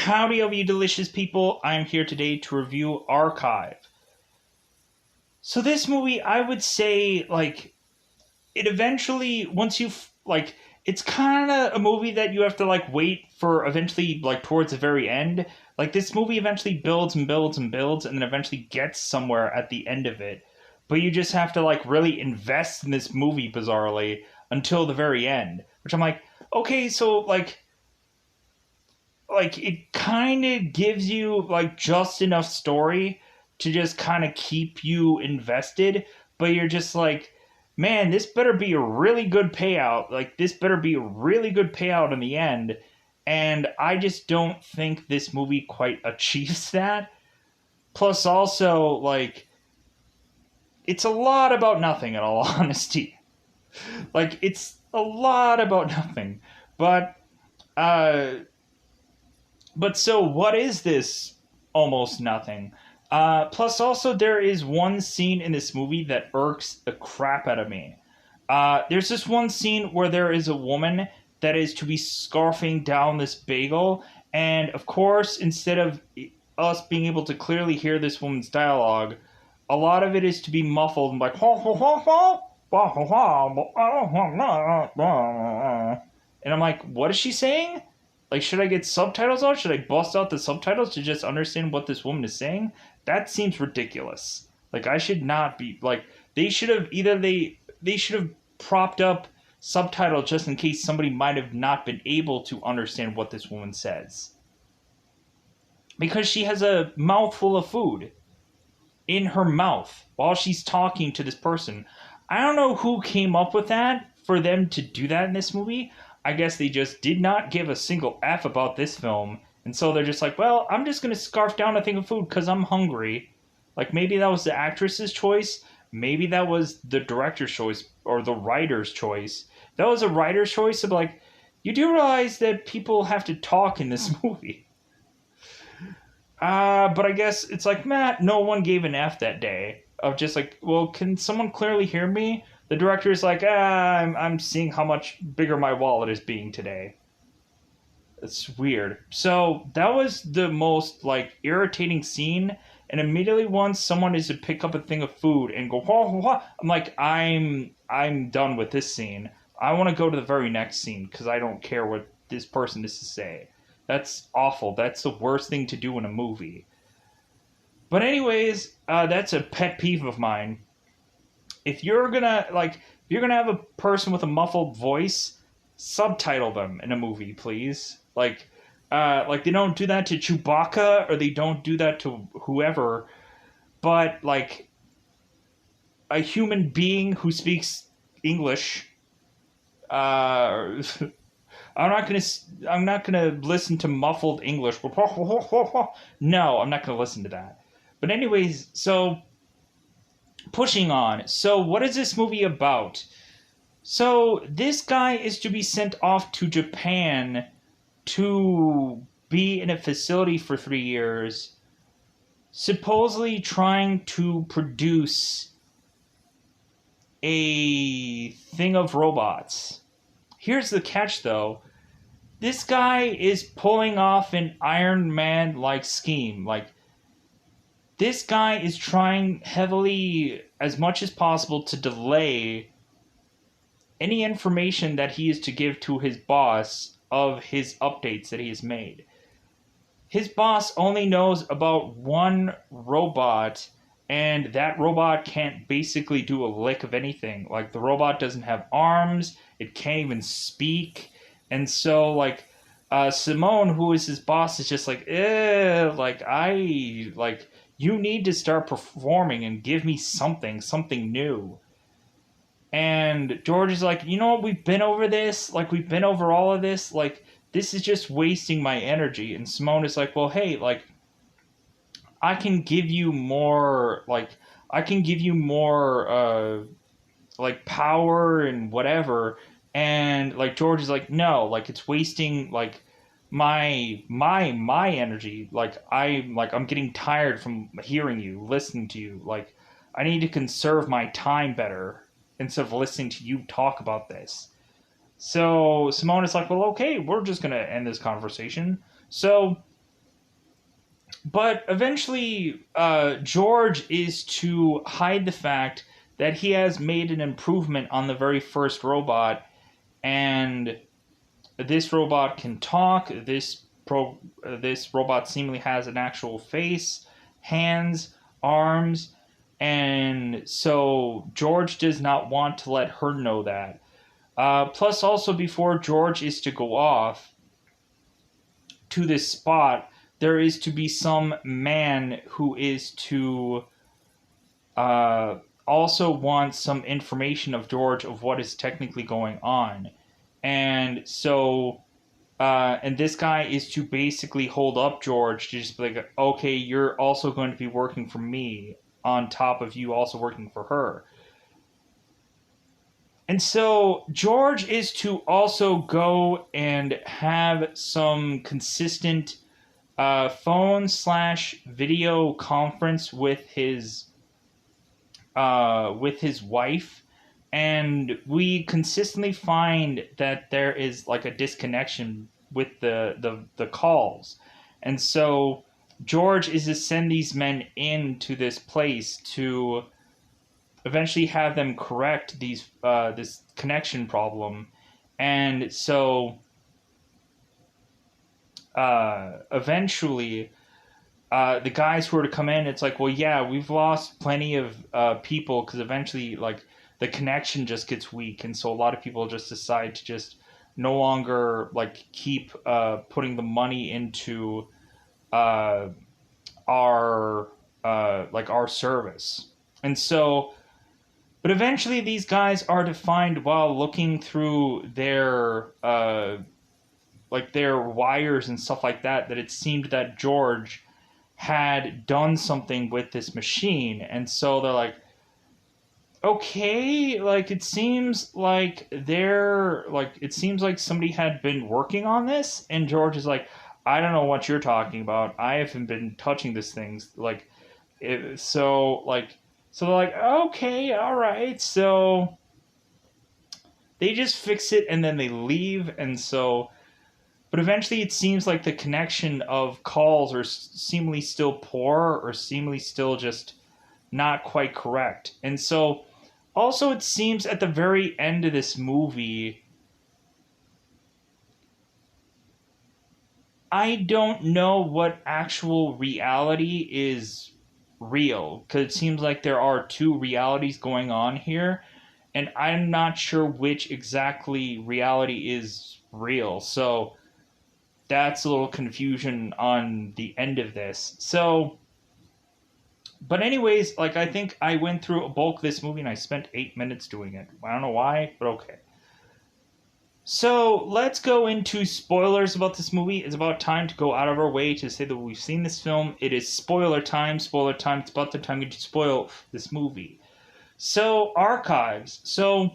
Howdy, all you delicious people. I am here today to review Archive. So this movie, I would say, it eventually, once you, it's kind of a movie that you have to, wait for eventually, towards the very end. This movie eventually builds and builds and builds, and then eventually gets somewhere at the end of it. But you just have to, really invest in this movie, bizarrely, until the very end. Which I'm like, okay, so, it kind of gives you just enough story to just kind of keep you invested, but you're just like, man, this better be a really good payout. This better be a really good payout in the end. And I just don't think this movie quite achieves that. Plus, also, it's a lot about nothing, in all honesty. It's a lot about nothing. But so, what is this almost nothing? Plus, also, there is one scene in this movie that irks the crap out of me. There's this one scene where there is a woman that is to be scarfing down this bagel, and of course, instead of us being able to clearly hear this woman's dialogue, a lot of it is to be muffled and and I'm like, what is she saying? Should I get subtitles on? Should I bust out the subtitles to just understand what this woman is saying? That seems ridiculous. I should not be, they should have, they should have propped up subtitles just in case somebody might have not been able to understand what this woman says. Because she has a mouthful of food in her mouth while she's talking to this person. I don't know who came up with that for them to do that in this movie. I guess they just did not give a single F about this film. And so they're just like, well, I'm just going to scarf down a thing of food because I'm hungry. Maybe that was the actress's choice. Maybe that was the director's choice or the writer's choice. That was a writer's choice of you do realize that people have to talk in this movie. But I guess it's Matt, no one gave an F that day. Of just well, can someone clearly hear me? The director is I'm seeing how much bigger my wallet is being today. It's weird. So that was the most irritating scene. And immediately once someone is to pick up a thing of food and go, wah, wah, wah, I'm done with this scene. I want to go to the very next scene because I don't care what this person is to say. That's awful. That's the worst thing to do in a movie. But anyways, that's a pet peeve of mine. If you're gonna have a person with a muffled voice, subtitle them in a movie, please. They don't do that to Chewbacca or they don't do that to whoever, but a human being who speaks English. I'm not gonna listen to muffled English. No, I'm not gonna listen to that. But anyways, so pushing on. So what is this movie about? So this guy is to be sent off to Japan to be in a facility for 3 years, supposedly trying to produce a thing of robots. Here's the catch, though. This guy is pulling off an Iron Man-like scheme. This guy is trying heavily, as much as possible, to delay any information that he is to give to his boss of his updates that he has made. His boss only knows about one robot, and that robot can't basically do a lick of anything. The robot doesn't have arms, it can't even speak, and so, Simone, who is his boss, is just you need to start performing and give me something new. And George is you know what, we've been over this, we've been over all of this, this is just wasting my energy. And Simone is well, hey, I can give you more, power and whatever. And, George is no, it's wasting, my energy. I'm getting tired from hearing you, listening to you. I need to conserve my time better instead of listening to you talk about this. So Simone is well, okay, we're just going to end this conversation. So But eventually, George is to hide the fact that he has made an improvement on the very first robot, and this robot can talk. This robot seemingly has an actual face, hands, arms, and so George does not want to let her know that. Plus, also before George is to go off to this spot, there is to be some man who is to uh, also want some information of George of what is technically going on. And so, and this guy is to basically hold up George to just be like, okay, you're also going to be working for me on top of you also working for her. And so George is to also go and have some consistent phone slash video conference with his wife, and we consistently find that there is like a disconnection with the calls, and so George is to send these men into this place to eventually have them correct this connection problem, and so eventually the guys who are to come in, it's like, well, yeah, we've lost plenty of people because eventually, like, the connection just gets weak, and so a lot of people just decide to just no longer like keep putting the money into uh, our like our service, and so. But eventually, these guys are to find while looking through their like their wires and stuff like that that it seemed that George had done something with this machine, and so they're like, okay, like it seems like somebody had been working on this, and George is like, I don't know what you're talking about, I haven't been touching this thing, like so they're like, okay, all right, so they just fix it and then they leave, and so but eventually, it seems like the connection of calls are seemingly still poor or seemingly still just not quite correct. And so, also, it seems at the very end of this movie, I don't know what actual reality is real because it seems like there are two realities going on here, and I'm not sure which exactly reality is real. So that's a little confusion on the end of this. So, but anyways, like I think I went through a bulk of this movie and I spent 8 minutes doing it. I don't know why, but okay. So let's go into spoilers about this movie. It's about time to go out of our way to say that we've seen this film. It is spoiler time. Spoiler time. It's about the time to spoil this movie. So archives. So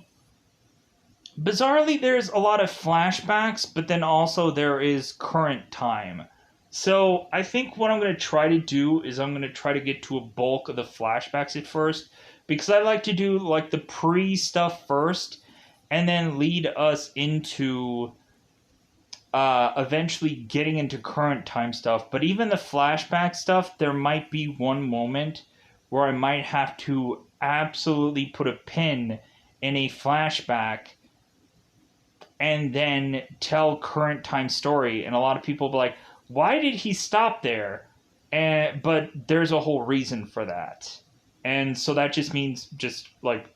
bizarrely, there's a lot of flashbacks, but then also there is current time. So I think what I'm going to try to do is I'm going to try to get to a bulk of the flashbacks at first, because I like to do like the pre stuff first, and then lead us into eventually getting into current time stuff. But even the flashback stuff, there might be one moment where I might have to absolutely put a pin in a flashback and then tell current time story, and a lot of people will be like, why did he stop there? And but there's a whole reason for that, and so that just means just like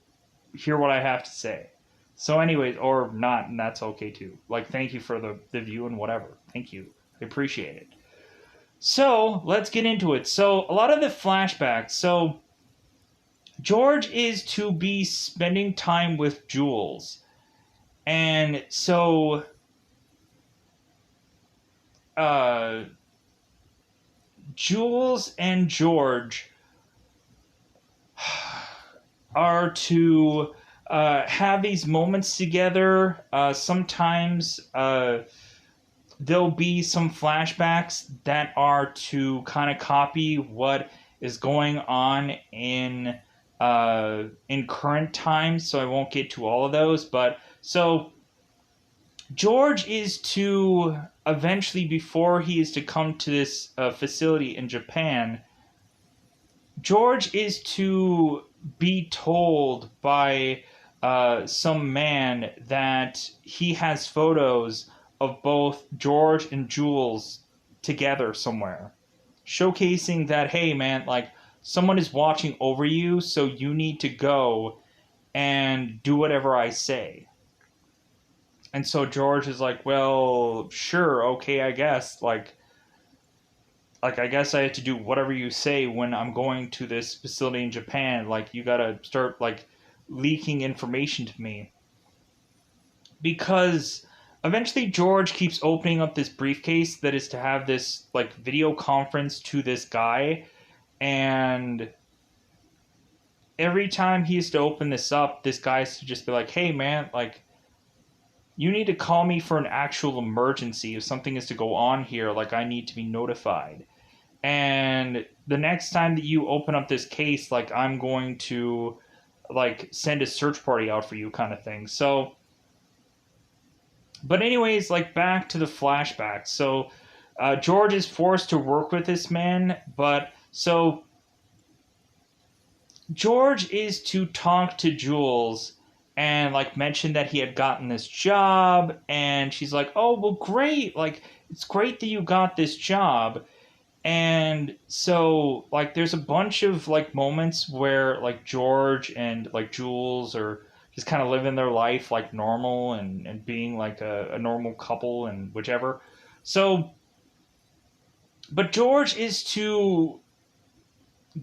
hear what I have to say. So anyways, or not, and that's okay too. Like, thank you for the view and whatever, thank you, I appreciate it. So let's get into it. So a lot of the flashbacks, so George is to be spending time with Jules, and so uh, Jules and George are to have these moments together. Sometimes there'll be some flashbacks that are to kind of copy what is going on in current times. So I won't get to all of those, but so George is to eventually, before he is to come to this facility in Japan, George is to be told by some man that he has photos of both George and Jules together somewhere, showcasing that, hey man, like, someone is watching over you, so you need to go and do whatever I say. And so George is like, well, sure, okay, I guess. Like I guess I have to do whatever you say when I'm going to this facility in Japan. Like, you gotta start, like, leaking information to me. Because eventually George keeps opening up this briefcase that is to have this, like, video conference to this guy. And every time he has to open this up, this guy has to just be like, hey man, like, you need to call me for an actual emergency. If something is to go on here, like, I need to be notified. And the next time that you open up this case, like, I'm going to, like, send a search party out for you, kind of thing. So, but anyways, like, back to the flashback. So George is forced to work with this man, but so George is to talk to Jules and, like, mention that he had gotten this job, and she's like, oh, well, great, like, it's great that you got this job. And so, like, there's a bunch of, like, moments where, like, George and, like, Jules are just kind of living their life like normal, and being like a normal couple and whichever. So, but George is to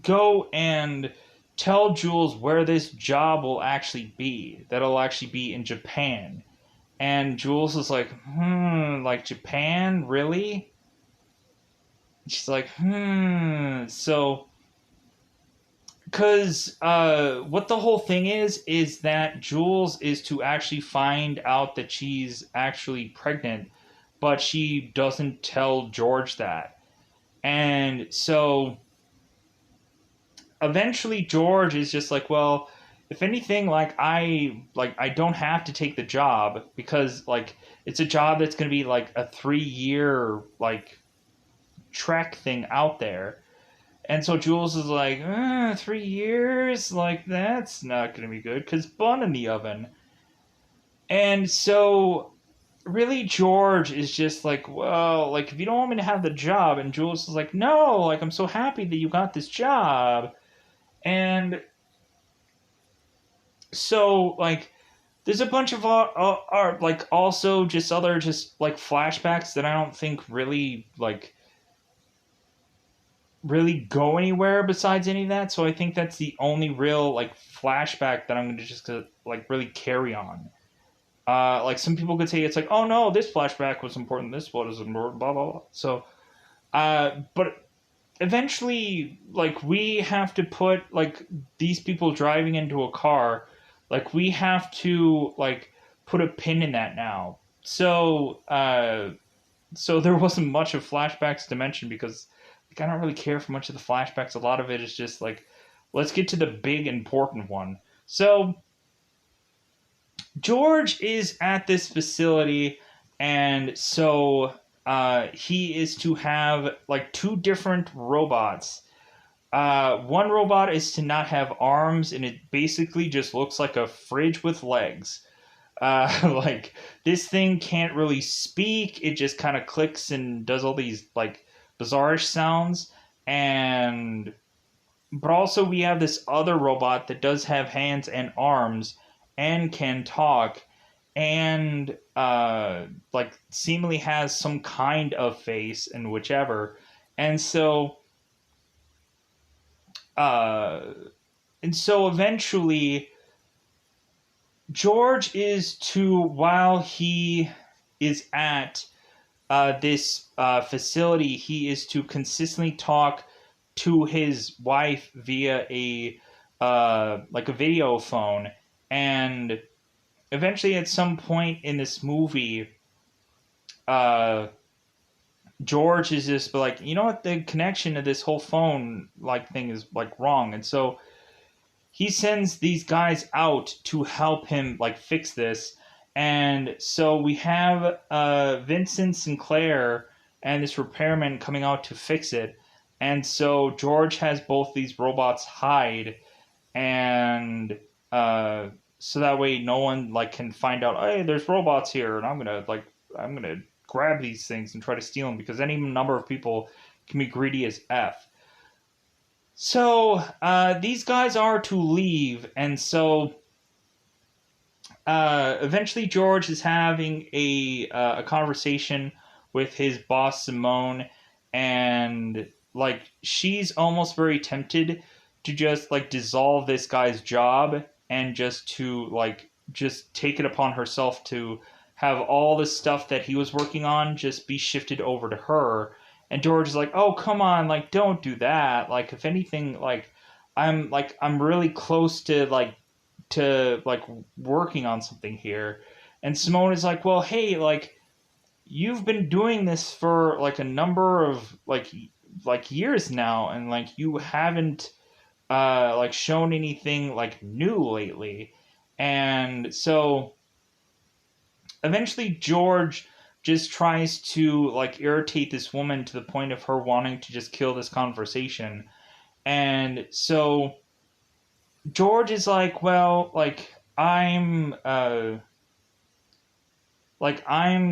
go and tell Jules where this job will actually be. That'll actually be in Japan. And Jules is like, like, Japan? Really? She's like, So, because what the whole thing is that Jules is to actually find out that she's actually pregnant, but she doesn't tell George that. And so eventually George is just like, well, if anything, like, I don't have to take the job, because, like, it's a job that's going to be like a 3-year, like, trek thing out there. And so Jules is like, 3 years? Like, that's not going to be good, because bun in the oven. And so really George is just like, well, like, if you don't want me to have the job, and Jules is like, no, like, I'm so happy that you got this job. And so, like, there's a bunch of art, like, also just other, just, like, flashbacks that I don't think really, like, really go anywhere besides any of that. So I think that's the only real, like, flashback that I'm going to just, like, really carry on. Like, some people could say it's like, oh no, this flashback was important, this one is important, blah, blah, blah. So, but eventually, like, we have to put, like, these people driving into a car, like, we have to, like, put a pin in that now. So, so there wasn't much of flashbacks to mention, because, like, I don't really care for much of the flashbacks. A lot of it is just like, let's get to the big important one. So George is at this facility, and so he is to have, like, 2 different robots. One robot is to not have arms, and it basically just looks like a fridge with legs. Like, this thing can't really speak. It just kind of clicks and does all these, like, bizarre sounds. And but also we have this other robot that does have hands and arms and can talk, and like, seemingly has some kind of face and whichever. And so eventually George is to, while he is at this facility, he is to consistently talk to his wife via a like, a video phone. And eventually, at some point in this movie, George is just like, you know what, the connection to this whole phone, like, thing is, like, wrong. And so he sends these guys out to help him, like, fix this. And so we have Vincent Sinclair and this repairman coming out to fix it. And so George has both these robots hide, and uh, so that way no one like can find out. Hey, there's robots here, and I'm gonna grab these things and try to steal them because any number of people can be greedy as f. So these guys are to leave, and so eventually George is having a conversation with his boss Simone, and like she's almost very tempted to just like dissolve this guy's job and just take it upon herself to have all the stuff that he was working on just be shifted over to her. And George is like, "Oh, come on, like don't do that. Like if anything, I'm really close to working on something here." And Simone is like, "Well, hey, like you've been doing this for like a number of years now, and like you haven't like shown anything like new lately." And so eventually George just tries to like irritate this woman to the point of her wanting to just kill this conversation. And so George is like, "Well, I'm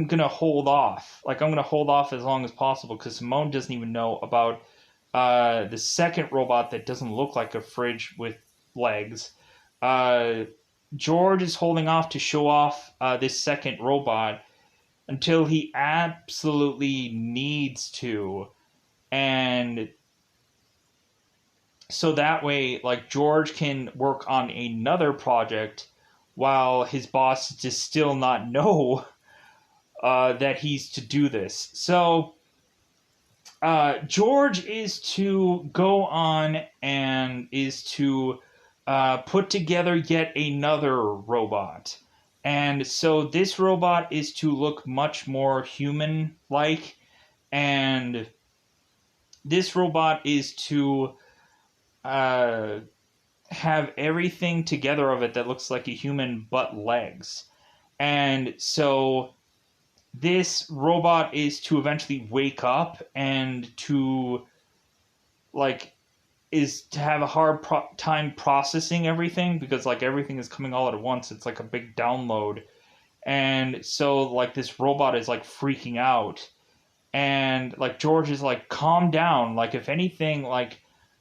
gonna hold off. Like I'm gonna hold off as long as possible because Simone doesn't even know about the second robot that doesn't look like a fridge with legs." Uh, George is holding off to show off this second robot until he absolutely needs to, and so that way, like George can work on another project while his boss does still not know that he's to do this. So George is to go on and is to put together yet another robot. And so this robot is to look much more human like. And this robot is to uh, have everything together of it that looks like a human but legs. And so this robot is to eventually wake up and to like is to have a hard time processing everything because like everything is coming all at once. It's like a big download. And so like this robot is like freaking out, and like George is like, "Calm down, like if anything, like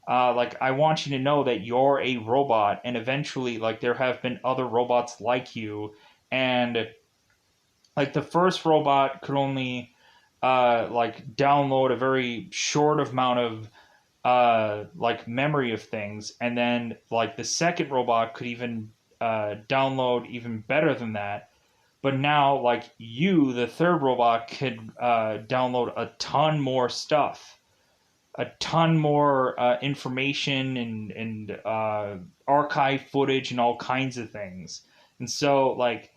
I want you to know that you're a robot, and eventually like there have been other robots like you." And like the first robot could only like download a very short amount of like memory of things, and then like the second robot could even download even better than that. But now like you, the third robot, could download a ton more stuff, a ton more information and archive footage and all kinds of things. And so like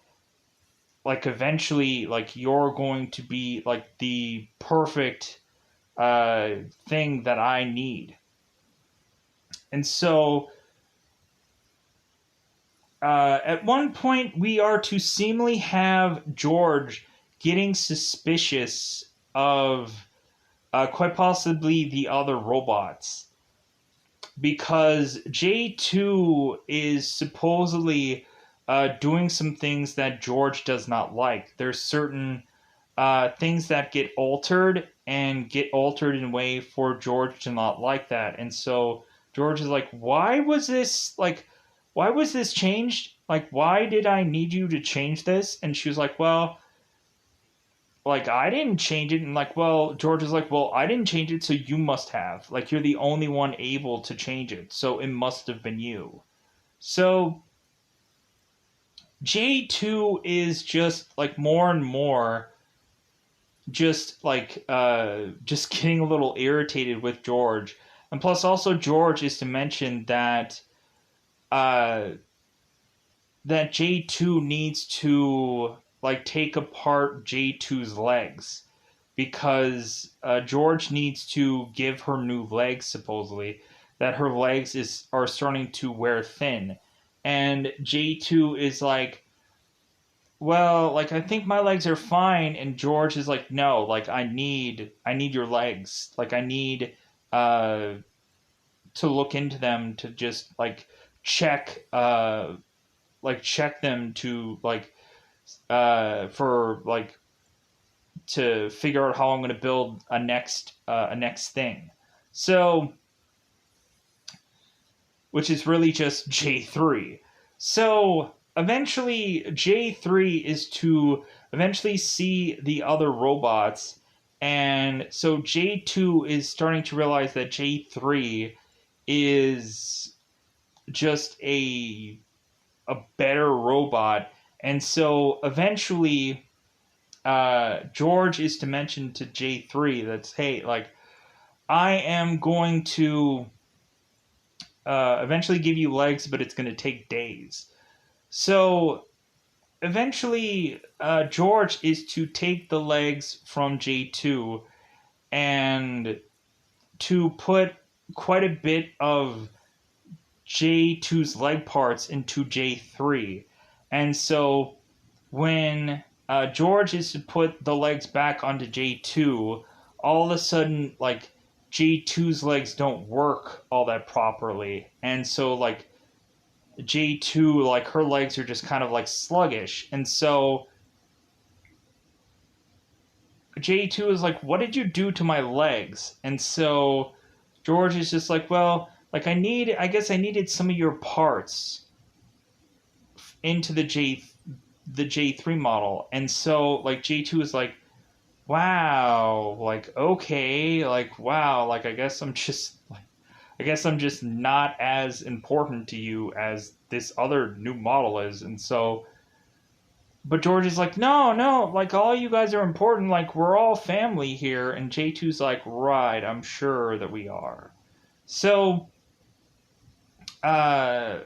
eventually like you're going to be like the perfect thing that I need. And so at one point we are to seemingly have George getting suspicious of quite possibly the other robots because J2 is supposedly doing some things that George does not like. There's certain things that get altered and get altered in a way for George to not like that. And so George is like, why was this changed? Like, why did I need you to change this? And she was like, well, like, I didn't change it. And like, well, George is like, well, I didn't change it, so you must have. Like, you're the only one able to change it. So it must have been you. So J2 is just like more and more just getting a little irritated with George. And plus also George is to mention that uh that J2 needs to like take apart J2's legs because George needs to give her new legs supposedly, that her legs are starting to wear thin. And J2 is like, well, like I think my legs are fine, and George is like, no, like I need your legs, like I need uh to look into them to just check check them to for to figure out how I'm going to build a next thing. So, which is really just J3. So, eventually J3 is to eventually see the other robots, and so J2 is starting to realize that J3 is just a better robot. And so eventually George is to mention to J3 that's, hey, like, I am going to eventually give you legs, but it's going to take days. So eventually, George is to take the legs from J2 and to put quite a bit of J2's leg parts into J3. And so when George is to put the legs back onto J2, all of a sudden, like, J2's legs don't work all that properly. And so, like, J2, like, her legs are just kind of like sluggish. And so J2 is like, what did you do to my legs? And so George is just like, well, like, I guess I needed some of your parts into the J3 model. And so, like, J2 is like, wow, like, okay, like, wow, like, I guess I'm just not as important to you as this other new model is. And so, but George is like, no, no, like, all you guys are important, like, we're all family here. And J2's like, right, I'm sure that we are. So, uh,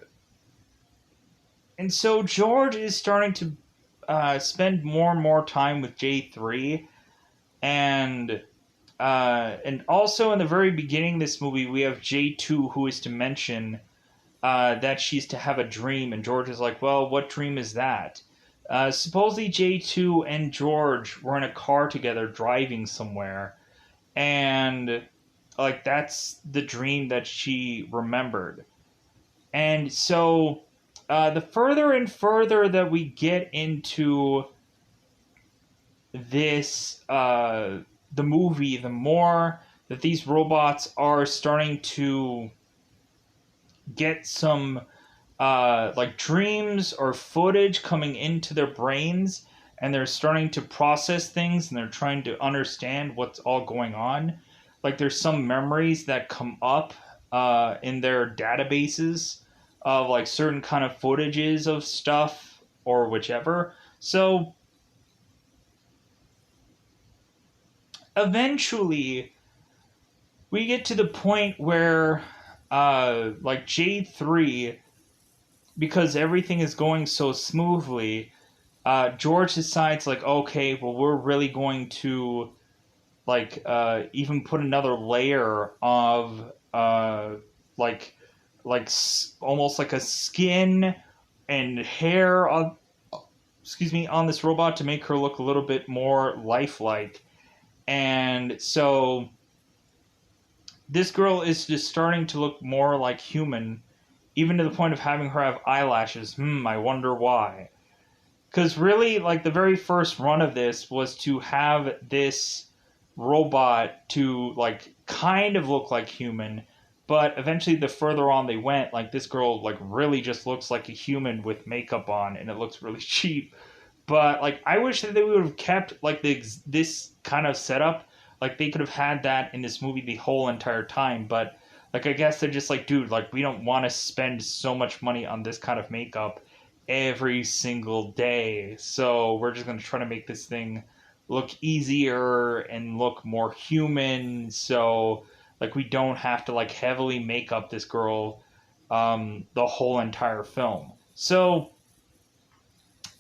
and so George is starting to spend more and more time with J3, and also in the very beginning of this movie, we have J2 who is to mention that she's to have a dream, and George is like, well, what dream is that? Supposedly J2 and George were in a car together driving somewhere, and like that's the dream that she remembered. And so the further and further that we get into this the movie, the more that these robots are starting to get some dreams or footage coming into their brains, and they're starting to process things, and they're trying to understand what's all going on. Like, there's some memories that come up in their databases of like certain kind of footages of stuff or whichever. So eventually we get to the point where like J3, because everything is going so smoothly, George decides, like, okay, well, we're really going to even put another layer of like almost like a skin and hair on, excuse me, on this robot to make her look a little bit more lifelike. And so this girl is just starting to look more like human, even to the point of having her have eyelashes. I wonder why. Because really, like, the very first run of this was to have this robot to, like, kind of look like human, but eventually the further on they went, like, this girl, like, really just looks like a human with makeup on, and it looks really cheap. But, like, I wish that they would have kept, like, this kind of setup. Like, they could have had that in this movie the whole entire time, but, like, I guess they're just like, dude, like, we don't want to spend so much money on this kind of makeup every single day. So we're just going to try to make this thing look easier and look more human. So, like, we don't have to, like, heavily make up this girl the whole entire film. So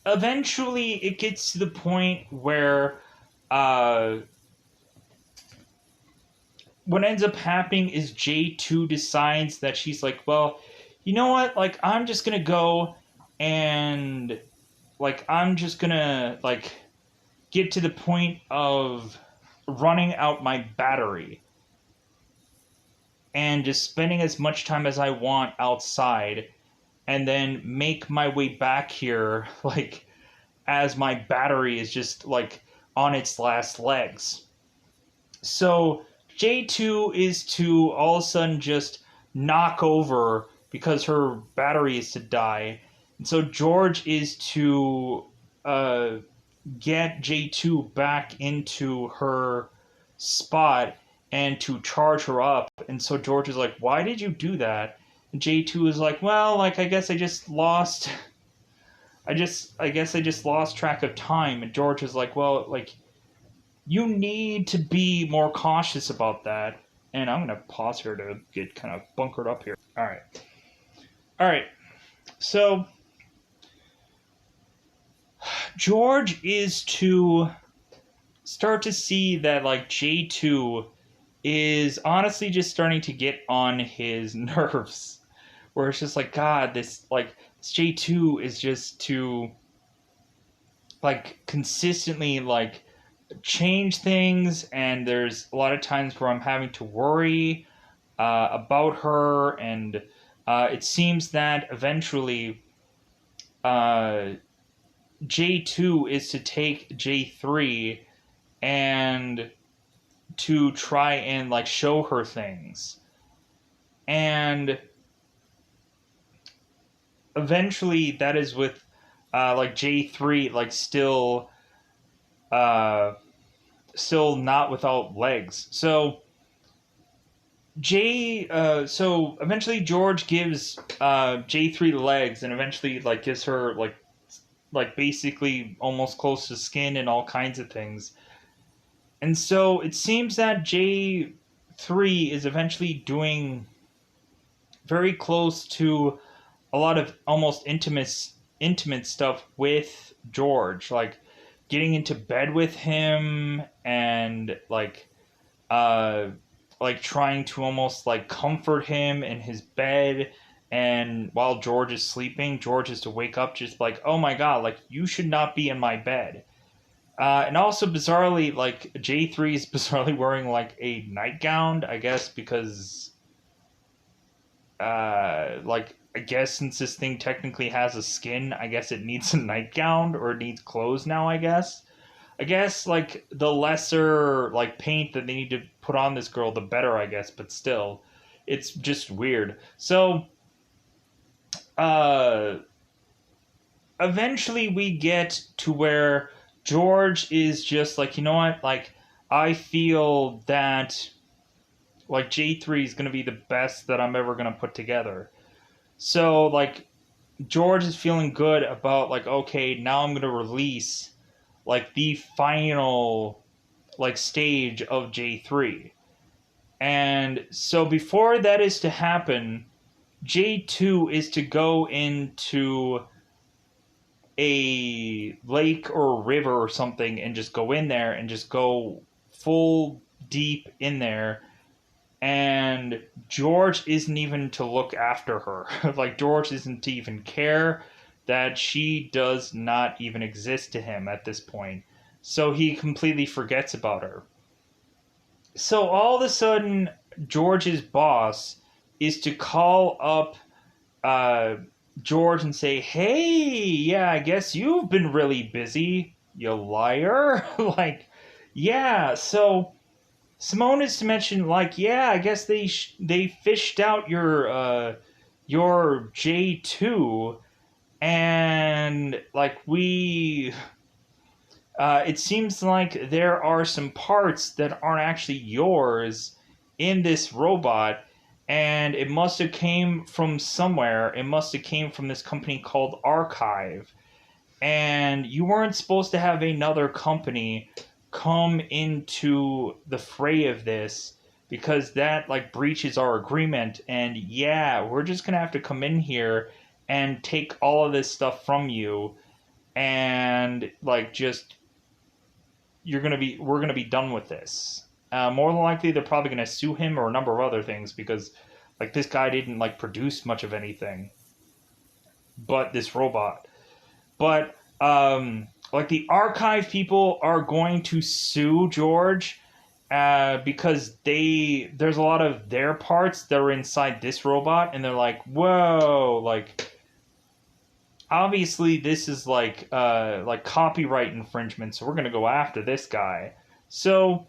eventually it gets to the point where uh, what ends up happening is J2 decides that she's like, well, you know what? Like, I'm just going to go and like, I'm just gonna, like, get to the point of running out my battery and just spending as much time as I want outside and then make my way back here, like, as my battery is just, like, on its last legs. So J2 is to all of a sudden just knock over because her battery is to die. And so George is to get J2 back into her spot and to charge her up. And so George is like, "Why did you do that?" And J2 is like, "Well, like, I guess I just lost I guess I just lost track of time." And George is like, "Well, like, you need to be more cautious about that." And I'm gonna pause here to get kind of bunkered up here. All right. So George is to start to see that, like, J2 is honestly just starting to get on his nerves. Where it's just like, God, this, like, J2 is just to, like, consistently, like, change things, and there's a lot of times where I'm having to worry about her, and it seems that eventually uh, J2 is to take J3 and to try and, like, show her things. And eventually that is with like, J3, like, uh still not without legs. So so eventually George gives J3 legs, and eventually, like, gives her, like basically almost close to skin and all kinds of things. And so it seems that J3 is eventually doing very close to a lot of almost intimate stuff with George, like getting into bed with him, and uh like trying to almost, like, comfort him in his bed. And while George is sleeping, George is to wake up just like, "Oh my God, like, you should not be in my bed." And also, bizarrely, like, J3 is bizarrely wearing, like, a nightgown, I guess, because like, I guess since this thing technically has a skin, I guess it needs a nightgown, or it needs clothes now, I guess. I guess, like, the lesser, like, paint that they need to put on this girl, the better, I guess, but still, it's just weird. So, uh, eventually we get to where George is just like, "You know what, like, I feel that, like, J3 is going to be the best that I'm ever going to put together." So, like, George is feeling good about, like, okay, now I'm going to release, like, the final, like, stage of J3. And so before that is to happen, J2 is to go into a lake or a river or something and just go in there and just go full deep in there. And George isn't even to look after her. Like, George isn't to even care, that she does not even exist to him at this point. So he completely forgets about her. So all of a sudden, George's boss is to call up uh, George and say, "Hey, yeah, I guess you've been really busy, you liar." Like, yeah, so Simone is to mention, like, "Yeah, I guess they fished out your J2, and, like, we it seems like there are some parts that aren't actually yours in this robot, and it must have came from somewhere. It must have came from this company called Archive, and you weren't supposed to have another company come into the fray of this, because that, like, breaches our agreement. And yeah, we're just gonna have to come in here and take all of this stuff from you, and, like, just we're gonna be done with this." More than likely, they're probably gonna sue him or a number of other things, because, like, this guy didn't, like, produce much of anything but this robot. But like the archive people are going to sue George because there's a lot of their parts that are inside this robot, and they're like, whoa, like obviously this is like copyright infringement, so we're gonna go after this guy. So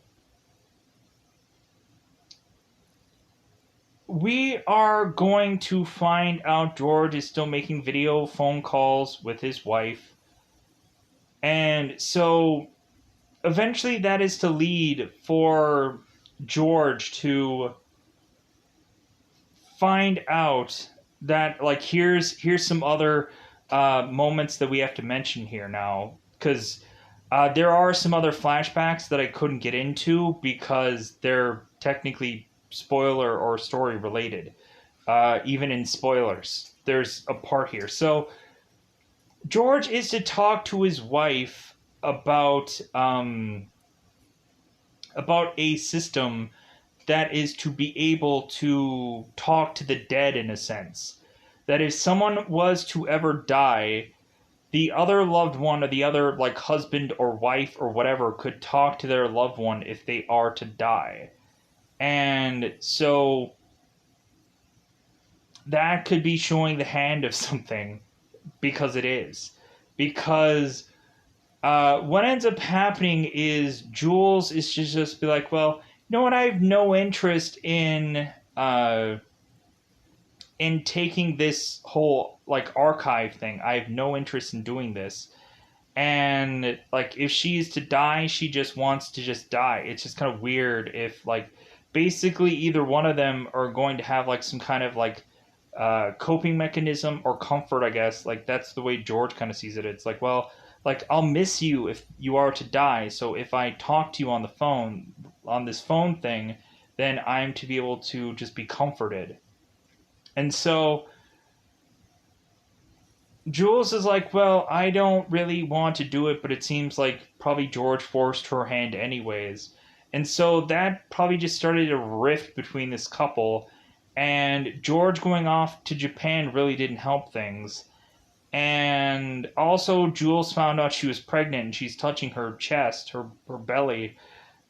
we are going to find out George is still making video phone calls with his wife. And so eventually that is to lead for George to find out that like here's some other moments that we have to mention here now, because there are some other flashbacks that I couldn't get into because they're technically spoiler or story related. Even in spoilers, there's a part here. So George is to talk to his wife about a system that is to be able to talk to the dead in a sense. That if someone was to ever die, the other loved one or the other like husband or wife or whatever could talk to their loved one if they are to die. And so that could be showing the hand of something, because it is. Because what ends up happening is Jules is just be like, well, you know what? I have no interest in taking this whole like archive thing. I have no interest in doing this. And like, if she's to die, she just wants to just die. It's just kind of weird if like basically either one of them are going to have like some kind of like coping mechanism or comfort, I guess. Like that's the way George kind of sees it. It's like, well, like I'll miss you if you are to die. So if I talk to you on the phone, on this phone thing, then I'm to be able to just be comforted. And so Jules is like, well, I don't really want to do it, but it seems like probably George forced her hand anyways. And so that probably just started a rift between this couple. And George going off to Japan really didn't help things. And also, Jules found out she was pregnant and she's touching her chest, her belly.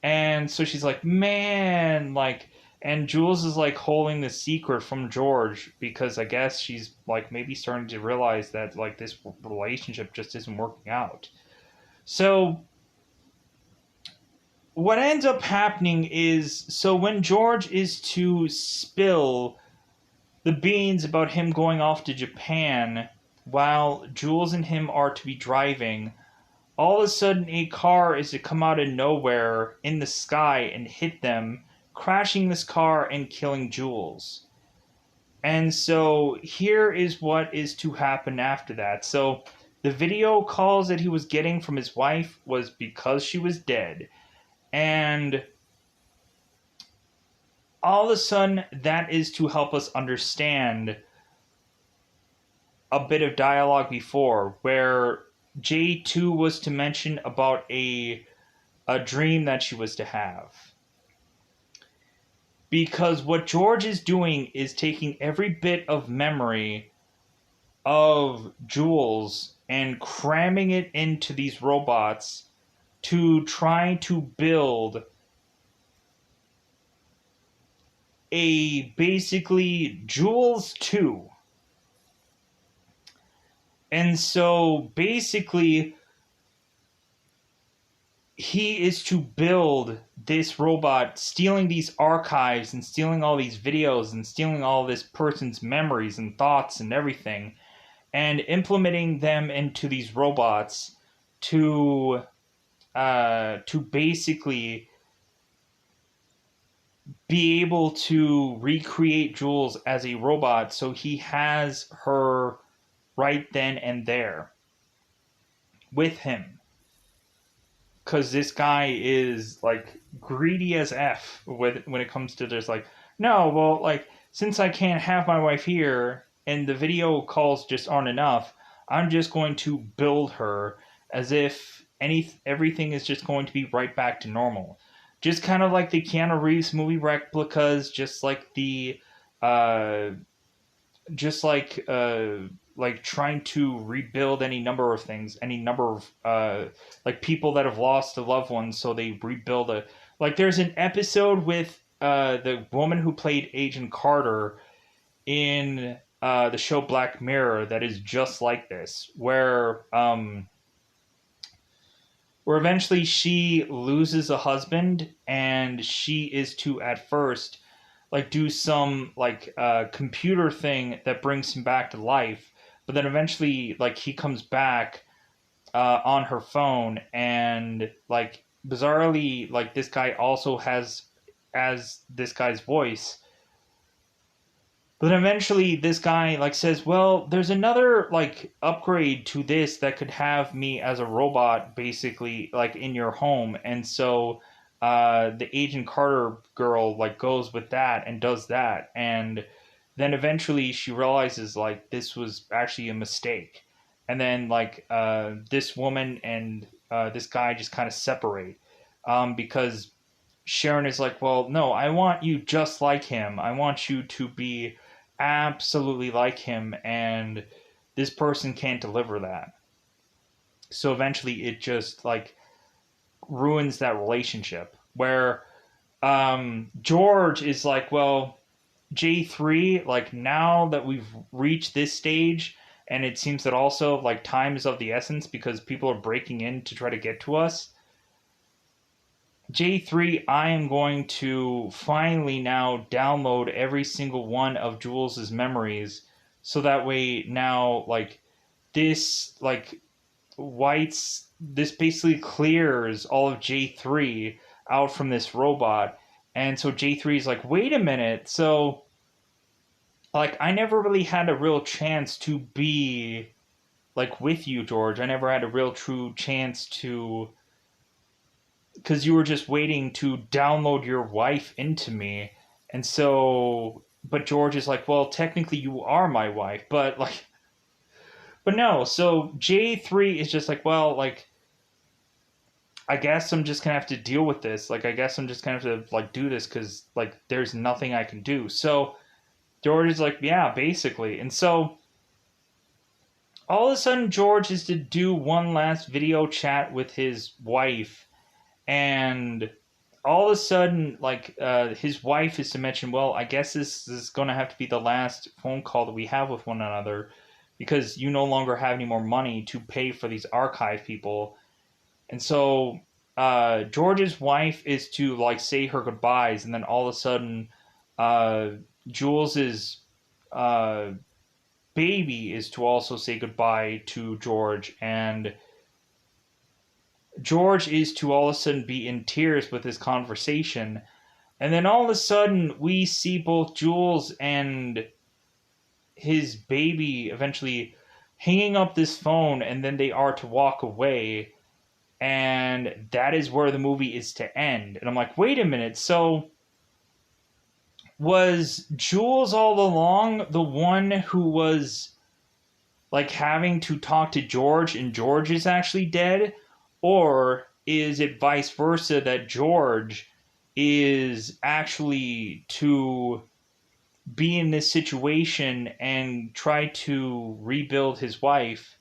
And so she's like, man, like, and Jules is like holding the secret from George because I guess she's like maybe starting to realize that like this relationship just isn't working out. So what ends up happening is, so when George is to spill the beans about him going off to Japan while Jules and him are to be driving, all of a sudden a car is to come out of nowhere in the sky and hit them, crashing this car and killing Jules. And so here is what is to happen after that. So the video calls that he was getting from his wife was because she was dead. And all of a sudden that is to help us understand a bit of dialogue before where J2 was to mention about a dream that she was to have. Because what George is doing is taking every bit of memory of Jules and cramming it into these robots to try to build a basically Jules 2. And so basically he is to build this robot, stealing these archives and stealing all these videos and stealing all this person's memories and thoughts and everything, and implementing them into these robots to basically be able to recreate Jules as a robot, so he has her right then and there with him. Because this guy is like greedy as F when it comes to this. Like, no, well, like, since I can't have my wife here and the video calls just aren't enough, I'm just going to build her as if everything is just going to be right back to normal. Just kind of like the Keanu Reeves movie replicas, just like the just like trying to rebuild any number of things, any number of like people that have lost a loved one, so they rebuild a like. There's an episode with the woman who played Agent Carter in the show Black Mirror that is just like this, where eventually she loses a husband and she is to at first like do some like computer thing that brings him back to life, but then eventually like he comes back on her phone, and like bizarrely like this guy also has as this guy's voice. But eventually this guy like says, well, there's another like upgrade to this that could have me as a robot basically like in your home. And so the Agent Carter girl like goes with that and does that. And then eventually she realizes like this was actually a mistake. And then like this woman and this guy just kind of separate because Sharon is like, well, no, I want you just like him. I want you to be absolutely like him, and this person can't deliver that. So eventually it just like ruins that relationship where George is like, well, J3, like now that we've reached this stage, and it seems that also like time is of the essence because people are breaking in to try to get to us. J3, I am going to finally now download every single one of Jules's memories, so that way now like this like this basically clears all of J3 out from this robot. And so J3 is like, wait a minute, so like I never really had a real chance to be like with you, George. I never had a real true chance to, because you were just waiting to download your wife into me. And so, but George is like, well, technically you are my wife, but like, but no. So J3 is just like, well, like, I guess I'm just gonna have to deal with this. Like, I guess I'm just gonna have to like do this because like there's nothing I can do. So George is like, yeah, basically. And so all of a sudden George is to do one last video chat with his wife, and all of a sudden like his wife is to mention, well, I guess this is going to have to be the last phone call that we have with one another because you no longer have any more money to pay for these archive people. And so George's wife is to like say her goodbyes, and then all of a sudden uh, Jules's uh, baby is to also say goodbye to George, and George is to all of a sudden be in tears with this conversation. And then all of a sudden, we see both Jules and his baby eventually hanging up this phone, and then they are to walk away. And that is where the movie is to end. And I'm like, wait a minute. So, was Jules all along the one who was like having to talk to George, and George is actually dead? Or is it vice versa that George is actually to be in this situation and try to rebuild his wife,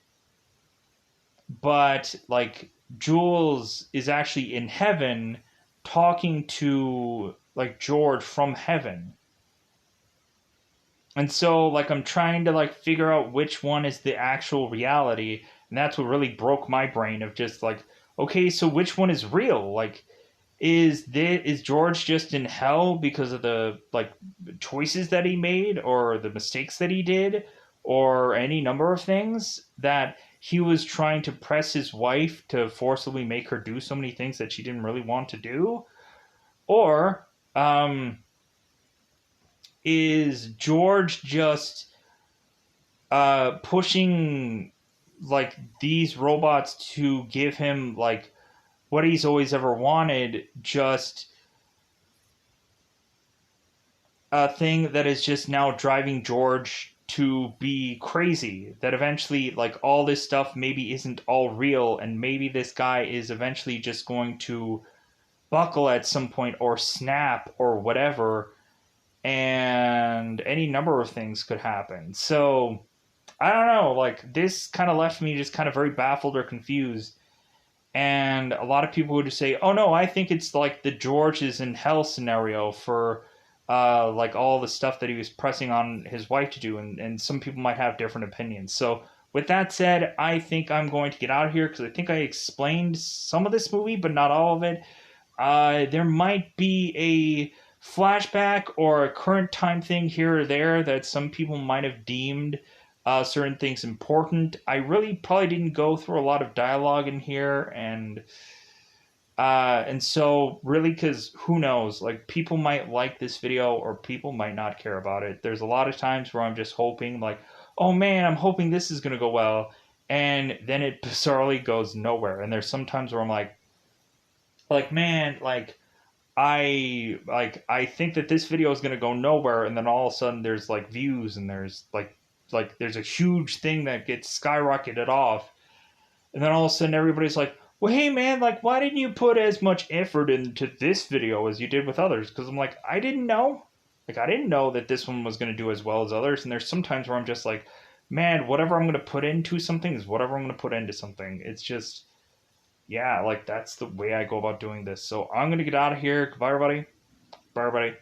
but like Jules is actually in heaven talking to like George from heaven? And so like I'm trying to like figure out which one is the actual reality, and that's what really broke my brain of just like, okay, so which one is real? Like is George just in hell because of the like choices that he made or the mistakes that he did or any number of things that he was trying to press his wife to forcibly make her do so many things that she didn't really want to do? Or is George just pushing like these robots to give him like what he's always ever wanted, just a thing that is just now driving George to be crazy? That eventually, like, all this stuff maybe isn't all real, and maybe this guy is eventually just going to buckle at some point or snap or whatever. and any number of things could happen. So I don't know, like this kind of left me just kind of very baffled or confused. And a lot of people would just say, "Oh no, I think it's like the George is in hell scenario for like all the stuff that he was pressing on his wife to do," and some people might have different opinions. So with that said, I think I'm going to get out of here because I think I explained some of this movie, but not all of it. There might be a flashback or a current time thing here or there that some people might have deemed certain things important. I really probably didn't go through a lot of dialogue in here, and so really, because who knows, like people might like this video or people might not care about it. There's a lot of times where I'm just hoping, like, oh man, I'm hoping this is gonna go well, and then it bizarrely goes nowhere. And there's sometimes where I'm like man, I think that this video is gonna go nowhere, and then all of a sudden there's like views and there's like there's a huge thing that gets skyrocketed off, and then all of a sudden everybody's like, well, hey man, like why didn't you put as much effort into this video as you did with others? Because I'm like, I didn't know. Like I didn't know that this one was gonna do as well as others, and there's sometimes where I'm just like, man, whatever I'm gonna put into something is whatever I'm gonna put into something. It's just yeah, like that's the way I go about doing this. So I'm gonna get out of here. Goodbye, everybody. Bye, everybody.